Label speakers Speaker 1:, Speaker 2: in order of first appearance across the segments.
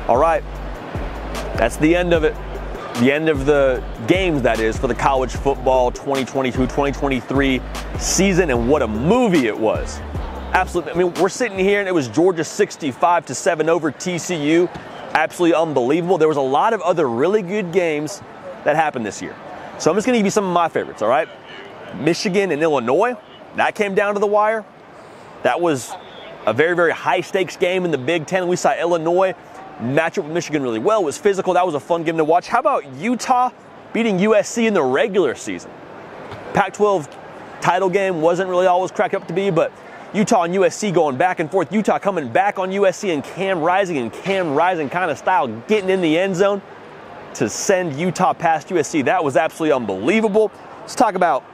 Speaker 1: All right, that's the end of it. The end of the games, that is, for the college football 2022-2023 season, and what a movie it was. Absolutely. I mean, we're sitting here and it was Georgia 65-7 over TCU. Absolutely unbelievable. There was a lot of other really good games that happened this year. So I'm just going to give you some of my favorites, all right? Michigan and Illinois, that came down to the wire. That was a very, very high-stakes game in the Big Ten. We saw Illinois match up with Michigan really well. It was physical. That was a fun game to watch. How about Utah beating USC in the regular season? Pac-12 title game wasn't really always cracked up to be, but Utah and USC going back and forth. Utah coming back on USC and Cam Rising kind of style, getting in the end zone to send Utah past USC. That was absolutely unbelievable. Let's talk about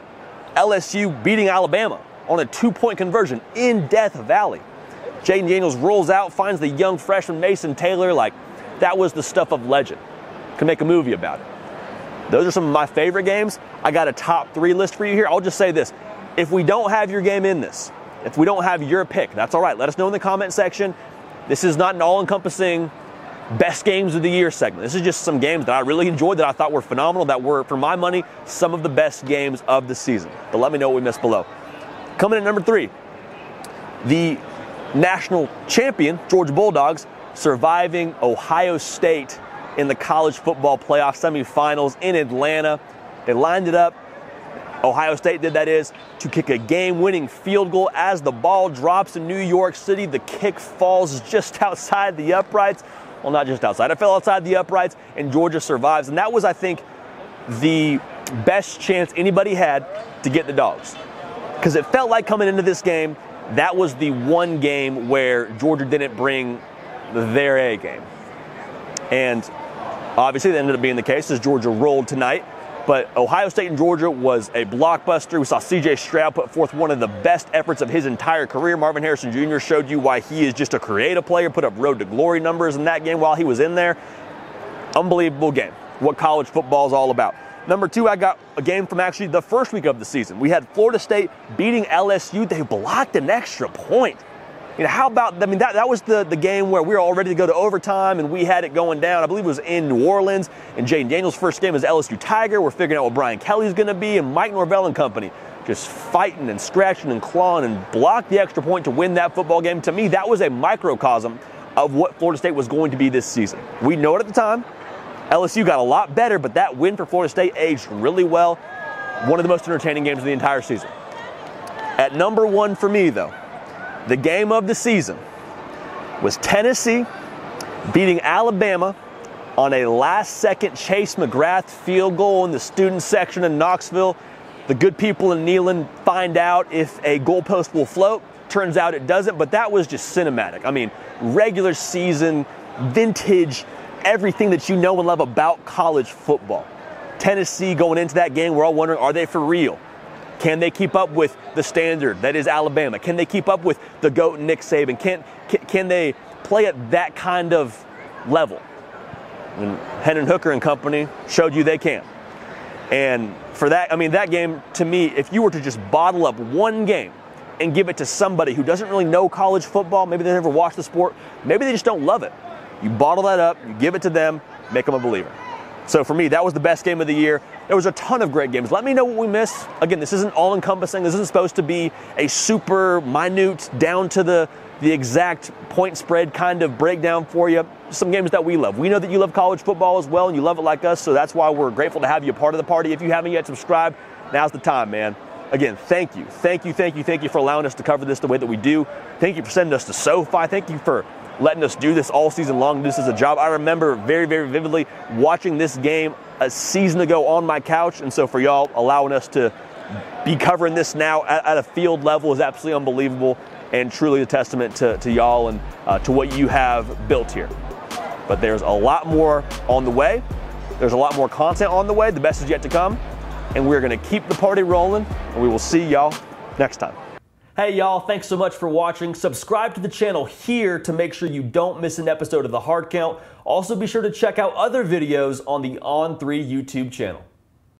Speaker 1: LSU beating Alabama on a 2-point conversion in Death Valley. Jayden Daniels rolls out, finds the young freshman Mason Taylor. Like, that was the stuff of legend. Could make a movie about it. Those are some of my favorite games. I got a top 3 list for you here. I'll just say this. If we don't have your game in this, if we don't have your pick, that's all right. Let us know in the comment section. This is not an all-encompassing best games of the year segment. This is just some games that I really enjoyed, that I thought were phenomenal, that were, for my money, some of the best games of the season. But let me know what we missed below. Coming in at number 3, the national champion, Georgia Bulldogs, surviving Ohio State in the college football playoff semifinals in Atlanta. They lined it up. Ohio State did, that is, to kick a game-winning field goal. As the ball drops in New York City, the kick falls just outside the uprights. Well, not just outside. It fell outside the uprights, and Georgia survives. And that was, I think, the best chance anybody had to get the Dogs. Because it felt like coming into this game, that was the one game where Georgia didn't bring their A game. And obviously that ended up being the case as Georgia rolled tonight. But Ohio State and Georgia was a blockbuster. We saw C.J. Stroud put forth one of the best efforts of his entire career. Marvin Harrison Jr. showed you why he is just a creative player, put up road to glory numbers in that game while he was in there. Unbelievable game. What college football is all about. Number 2, I got a game from actually the first week of the season. We had Florida State beating LSU. They blocked an extra point. You know, how about, I mean, that was the game where we were all ready to go to overtime and we had it going down. I believe it was in New Orleans, and Jayden Daniels' first game as LSU Tiger. We're figuring out what Brian Kelly's going to be, and Mike Norvell and company just fighting and scratching and clawing and blocked the extra point to win that football game. To me, that was a microcosm of what Florida State was going to be this season. We know it at the time. LSU got a lot better, but that win for Florida State aged really well. One of the most entertaining games of the entire season. At number 1 for me, though, the game of the season was Tennessee beating Alabama on a last-second Chase McGrath field goal in the student section in Knoxville. The good people in Neyland find out if a goalpost will float. Turns out it doesn't, but that was just cinematic. I mean, regular season, vintage, everything that you know and love about college football. Tennessee going into that game, we're all wondering, are they for real? Can they keep up with the standard that is Alabama? Can they keep up with the GOAT Nick Saban? Can they play at that kind of level? And Hendon Hooker and company showed you they can. And for that, I mean, that game, to me, if you were to just bottle up one game and give it to somebody who doesn't really know college football, maybe they never watched the sport, maybe they just don't love it. You bottle that up, you give it to them, make them a believer. So for me, that was the best game of the year. There was a ton of great games. Let me know what we missed. Again, this isn't all-encompassing. This isn't supposed to be a super minute, down to the exact point spread kind of breakdown for you. Some games that we love. We know that you love college football as well, and you love it like us, so that's why we're grateful to have you a part of the party. If you haven't yet subscribed, now's the time, man. Again, thank you for allowing us to cover this the way that we do. Thank you for sending us to SoFi. Thank you for letting us do this all season long. This is a job. I remember very, very vividly watching this game a season ago on my couch, and so for y'all allowing us to be covering this now at a field level is absolutely unbelievable and truly a testament to y'all and to what you have built here. But there's a lot more on the way. There's a lot more content on the way. The best is yet to come, and we're going to keep the party rolling, and we will see y'all next time. Hey y'all, thanks so much for watching. Subscribe to the channel here to make sure you don't miss an episode of The Hard Count. Also be sure to check out other videos on the On3 YouTube channel.